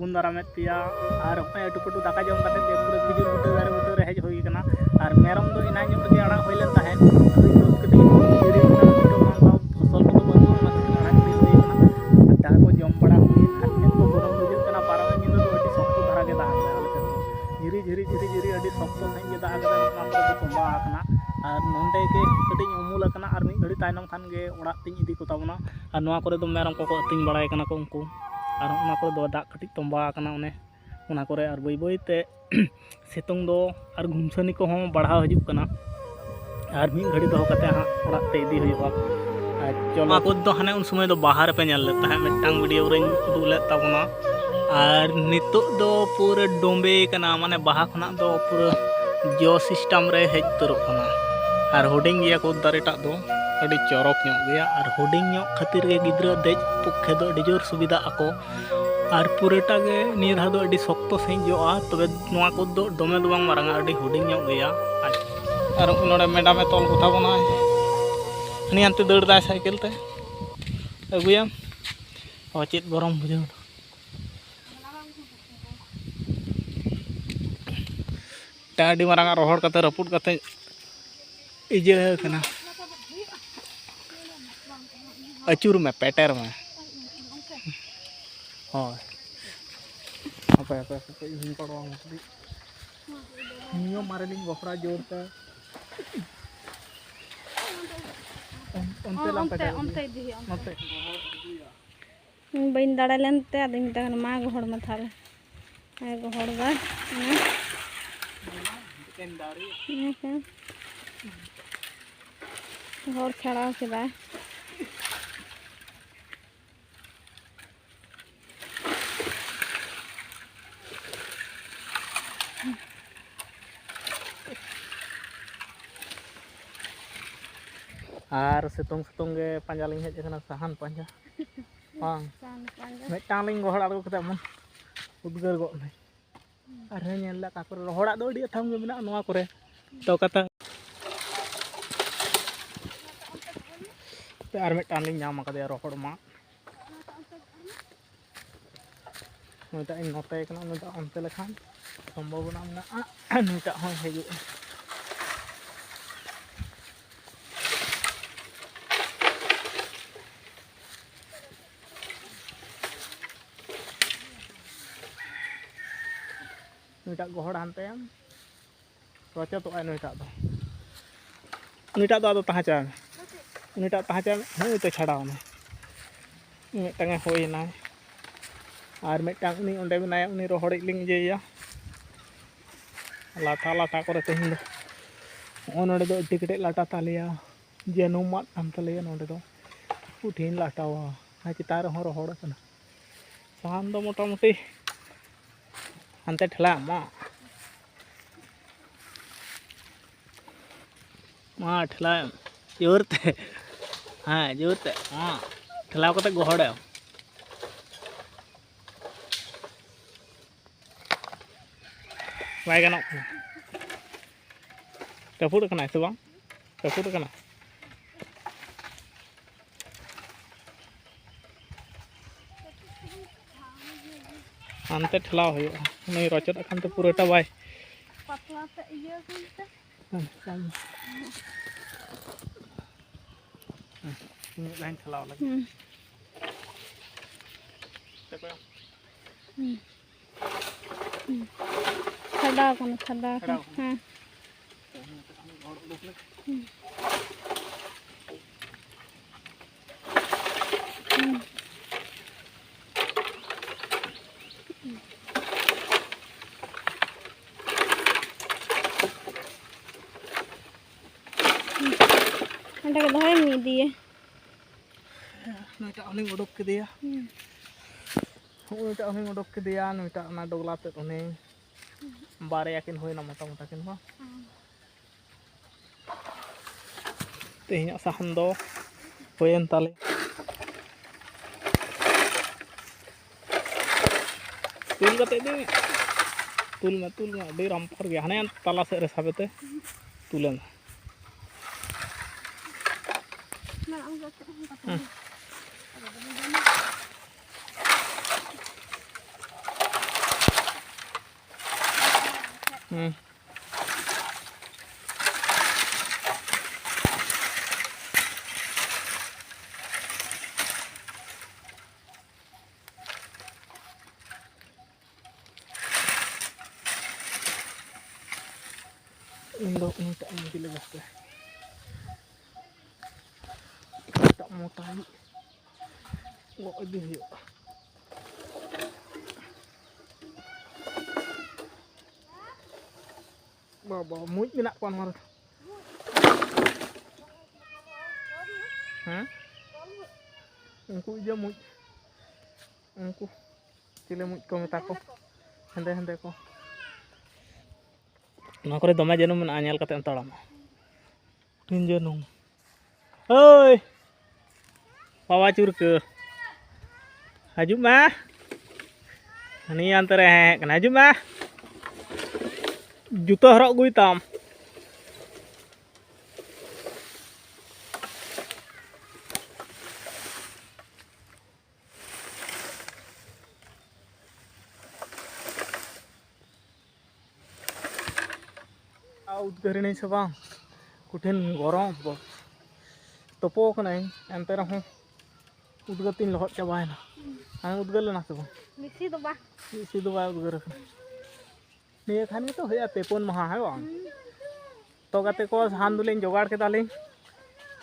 सागुन दारामेद पिया और अटुपटु दाका जम कते पूरा खिजुर बुटे दारे बुटे रे हेज होई कना और मेरम दो इना ᱧᱚᱜ ᱨᱮᱜᱮ ᱟᱲᱟᱜ ᱦᱩᱭ ᱞᱮᱱ ᱛᱟᱦᱮᱸᱫ ᱠᱟᱹᱴᱤᱡ ᱠᱤᱨᱤᱧ ᱠᱟᱱᱟ ᱱᱤᱛᱚᱜ ᱢᱟ ᱯᱷᱚᱥᱚᱞ ᱠᱚᱫᱚ ᱵᱟᱹᱱᱩᱜᱼᱟ ᱚᱱᱟ ᱠᱷᱟᱹᱛᱤᱨ ᱟᱲᱟᱜ ᱠᱤᱨᱤᱧ ᱦᱩᱭ ᱠᱟᱱᱟ ᱫᱟᱜ ᱠᱚ ᱡᱚᱢ ᱵᱟᱲᱟ ᱦᱩᱭ ᱟᱨ ᱮᱛᱚ ᱜᱚᱨᱚᱢ ᱵᱩᱡᱷᱟᱹᱜ ᱠᱟᱱᱟ ᱯᱟᱨᱚᱢ ᱧᱤᱫᱟᱹ ᱫᱚ ᱟᱹᱰᱤ ᱥᱚᱠᱛᱚ ᱫᱷᱟᱨᱟ ᱜᱮ ᱫᱟᱜ ᱠᱮᱫᱟ ᱟᱞᱮ ᱥᱮᱫ ᱫᱚ ᱡᱷᱤᱨᱤ ᱡᱷᱤᱨᱤ ᱡᱷᱤᱨᱤ ᱡᱷᱤᱨᱤ ᱟᱹᱰᱤ ᱥᱚᱠᱛᱚ ᱥᱟᱺᱦᱤᱡ ᱜᱮ ᱫᱟᱜ ᱠᱮᱫᱟ ᱚᱱᱟ ᱠᱚᱨᱮ ᱫᱚ ᱛᱚᱸᱵᱟ ᱟᱠᱟᱱᱟ ᱟᱨ ᱱᱚᱸᱰᱮ ᱜᱮ ᱠᱟᱹᱴᱤᱡ ᱩᱢᱩᱞ ᱟᱠᱟᱱᱟ ᱟᱨ ᱢᱤᱫ ᱜᱷᱟᱹᱲᱤ ᱛᱟᱭᱱᱚᱢ ᱠᱷᱟᱱ ᱜᱮ ᱚᱲᱟᱜ ᱛᱤᱧ ᱤᱫᱤ ᱠᱚ ᱛᱟᱵᱚᱱᱟ ᱟᱨ ᱱᱚᱣᱟ ᱠᱚᱨᱮ ᱫᱚ ᱢᱮᱨᱚᱢ ᱠᱚᱠᱚ ᱟᱹᱛᱤᱧ ᱵᱟᱲᱟᱭ ᱠᱟᱱᱟ ᱠᱚ ᱩᱱᱠᱩ ᱟᱨ ᱚᱱᱟ ᱠᱚᱨᱮ ᱫᱚ ᱫᱟᱜ ᱠᱟᱹᱴᱤᱡ ᱛᱚᱸᱵᱟ ᱟᱠᱟᱱᱟ ᱚᱱᱟ ᱠᱚᱨᱮ ᱟᱨ ᱵᱟᱹᱭ ᱵᱟᱹᱭᱛᱮ ᱥᱤᱛᱩᱝ ᱫᱚ ᱟᱨ ᱜᱩᱢᱥᱟᱱᱤ ᱠᱚᱦᱚᱸ ᱵᱟᱲᱦᱟᱣ ᱦᱤᱡᱩᱜ ᱠᱟᱱᱟ ᱟᱨ ᱢᱤᱫ ᱜᱷᱟᱹᱲᱤ ᱫᱚᱦᱚ ᱠᱟᱛᱮ ᱦᱟᱸᱜ ᱚᱲᱟᱜ ᱛᱮ ᱤᱫᱤ ᱦᱩᱭᱩᱜᱼᱟ ᱟᱨ ᱪᱚᱞᱚ ᱠᱚ ᱫᱚ ᱦᱟᱱᱮ ᱩᱱ ᱥᱚᱢᱚᱭ ᱫᱚ ᱵᱟᱦᱟ ᱨᱮᱯᱮ ᱧᱮᱞ ᱞᱮᱫ ᱛᱟᱦᱮᱸᱫ ᱢᱤᱫᱴᱟᱝ ᱵᱷᱤᱰᱤᱭᱳ ᱨᱮᱧ ᱩᱫᱩᱜ ᱞᱮᱫ ᱛᱟᱵᱚᱱᱟ ᱟᱨ ᱱᱤᱛᱚᱜ ᱫᱚ ᱯᱩᱨᱟᱹ ᱰᱚᱢᱵᱮ ᱠᱟᱱᱟ ᱢᱟᱱᱮ ᱵᱟᱦᱟ ᱠᱷᱚᱱᱟᱜ ᱫᱚ ᱯᱩᱨᱟᱹ ᱡᱚ ᱥᱤᱥᱴᱮᱢ ᱨᱮ ᱦᱮᱡ ᱩᱛᱟᱹᱨᱚᱜ ᱠᱟᱱᱟ ᱟᱨ ᱦᱩᱰᱤᱧ ᱜᱮᱭᱟ ᱠᱚ ᱫᱟᱨᱮᱴᱟᱜ ᱫᱚ ᱟᱹᱰᱤ ᱪᱚᱨᱚᱠ ᱧᱚᱜ ᱜᱮᱭᱟ ᱟᱨ ᱦᱩᱰᱤᱧ ᱧᱚᱜ ᱠᱷᱟᱹᱛᱤᱨ ᱜᱮ ᱜᱤᱫᱽᱨᱟᱹ ᱫᱮᱡ ᱯᱚᱠᱠᱷᱮ ᱫᱚ ᱟᱹᱰि ᱡᱳᱨ ᱥᱩᱵᱤᱫᱷᱟᱜ ᱟᱠᱚ ᱟᱨ ᱯᱩᱨᱟᱹᱴᱟ ᱜᱮ ᱱᱤᱭᱟᱹ ᱫᱷᱟᱣ ᱫᱚ ᱟᱹᱰᱤ ᱥᱚᱠᱛᱚ ᱥᱟᱺᱦᱤᱡ ᱡᱚᱜᱼᱟ ᱛᱚᱵᱮ ᱱᱚᱣᱟ ᱠᱚᱫᱚ ᱫᱚᱢᱮ ᱫᱚ ᱵᱟᱝ ᱢᱟᱨᱟᱝᱟ ᱟᱹᱰᱤ ᱦᱩᱰᱤᱧ ᱧᱚᱜ ᱜᱮᱭᱟ ᱟᱨ ᱱᱚᱰᱮ ᱢᱮᱰᱟᱢᱮ ᱛᱚᱞ ᱠᱚᱛᱟ ᱵᱚᱱᱟᱭ ᱦᱟᱹᱱᱤ ᱦᱟᱱᱛᱮ ᱫᱟᱹᱲ ᱫᱟᱭ ᱥᱟᱭᱠᱮᱞ ᱛᱮ ᱟᱹᱜᱩᱭᱟᱢ ᱪᱮᱫ ᱜᱚᱨᱚᱢ ᱵᱩᱡᱷᱟᱹᱣ ᱟᱹᱰᱤ ᱢᱟᱨᱟᱝ ᱨᱚᱦᱚᱲ ᱠᱟᱛᱮ ᱨᱟᱹᱯᱩᱫ ᱠᱟᱛᱮ ᱤᱭᱟᱹ ᱠᱟᱱᱟ ᱟᱹᱪᱩᱨ ᱢᱮ ᱯᱮᱴᱮᱨ ᱢᱮ ᱦᱳᱭ apa izin korong tadi ini mareling gofra jorta onte di onte bain dada lente ading tangan ma gohor ma thale ay gohor ga kendari gohor chhara keda ar situng ge panja ling hej kana sahan panja bang metang ling gohor agu kata mon udgar go me ar nyel la ka kore rohorak do adi atham ge mena noa kore to kata te ar metang ling nyam akade rohor ma nuita in note kana nuita onte lekhan সম্ভাবনা mena nuita hon hejug nuita gohor hante am rocha to ai nuita do ado tahacha nuita tahacha nuita chhada me metang hoi na R metang ni onde benaya uni rohor ling jeya lata lata kore tehin do onode do tikete lata taleya jenum mat am taleya nonde do uthin latawa ha chitar ho rohor kana sahan do motamuti ante thela ma thela jorte ha jorte thela kate gohode Vai ganok. Rapud kana se bang? Rapud kana. Ante thela hoyo. Nei rochot akan te purata bai. patla te iya kunte Ini lain thela lagi. Tepa. khada kan ha anda ke doy mi diye nuita oning odok kedeya nuita oning odok kedeya nuita ona dogla te oning bare yakin hoina mota mota kin ba tehnya sahan do hoyen tale tul kate de tul ma de rampar ge hane tala se re sabete tulen Indo ini tak mungkin lepas deh. Tak mau tahu. Wah lebih yuk. Bawa muj nak kuan mar. Hah? Unku aja muj. Unku. Cile muj ko meta ko. Hende ko. Nah, kore dome janum menawa nyel kate taram. Tin janum. Oi. Bawa cur ke. Haju mah. Ini antara kena haju mah. Juta horok gue tam. उद्गारी नहीं से बांग कुठिन गरम तपो कनाई एंते रहो उद्गार तीन लहट चाबायना आं उद्गार लेना से बांग मिसी दो बा उद्गार निये खान तो होया पेपुन महा है बांग तो गाते को साहान दुलिन जोगाड़ के दालिन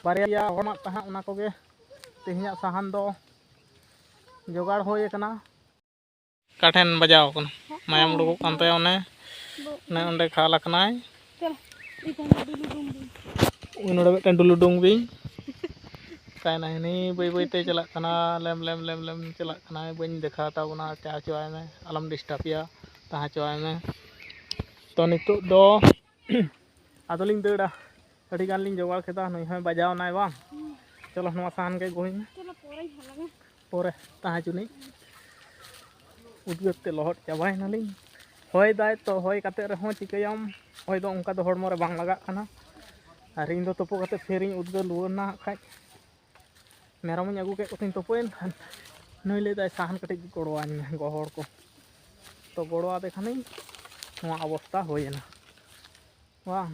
बारिया होना तहा उना कोगे तेहिया साहान दो जोगाड़ होय कना काठेन बजाव कना मायाम उडुक कानते ओने ने ओंडे खाला कनाय उन्होंने बेटन डुलुडुंग भी कहना है नहीं बई बई ते चला कना लेम लेम लेम लेम चला कना बन देखा था उना क्या चुआय में अलम डिस्टर्ब या ता चुआय में तो नितो दो आदोलिंग देड़ा अड़ी गान लिंग जोगाड़ केदा नई है बजाव नाय बांग चलो नवा सान के गोई में चलो पोरे ता चुनी उद्गते लहट चाबाय नालिंग होय दाय तो होय काते रहो चिकयाम होय दो उनका दो हड़मो रे बांग लगा खाना और इन दो तपो काते फेरिंग उद्गार लुवना खाय मेरम अगू के कोथिन तपोइन खान नई ले दाय साहन कटे गड़वानी में गहड़ को तो गड़वा दे खानी नवा अवस्था होयना वाह